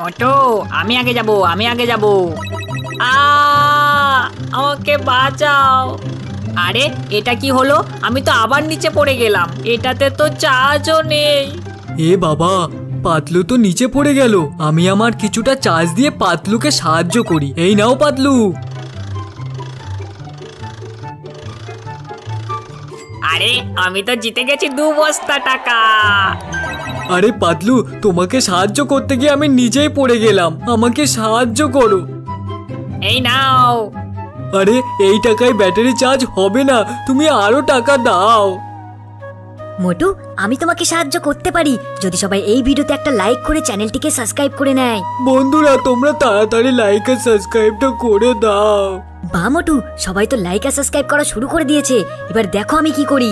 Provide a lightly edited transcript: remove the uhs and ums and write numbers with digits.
মোটু, আমি আগে যাব, আমি আগে যাব। আমাকে বাঁচাও। আরে এটা কি হলো? আমি তো আবার নিচে পড়ে গেলাম। এটাতে তো চার্জও নেই। এ বাবা, পাতলু তো নিচে পড়ে গেল। আমি আমার কিছুটা চার্জ দিয়ে পাতলুকে সাহায্য করি। এই নাও পাতলু। আরে আমি তো জিতে গেছি 2 বস্তা টাকা। আরে পাতলু, তোমাকে সাহায্য করতে গিয়ে আমি নিজেই পড়ে গেলাম। আমাকে সাহায্য করো। এই নাও। আরে এই টাকায় ব্যাটারি চার্জ হবে না, তুমি আরো টাকা দাও। মোটু, আমি তোমাকে সাহায্য করতে পারি যদি সবাই এই ভিডিওতে একটা লাইক করে চ্যানেলটিকে সাবস্ক্রাইব করে নেয়। বন্ধুরা, তোমরা তাড়াতাড়ি লাইক আর সাবস্ক্রাইবটা করে দাও। বা মোটু, সবাই তো লাইক আর সাবস্ক্রাইব করা শুরু করে দিয়েছে। এবার দেখো আমি কি করি।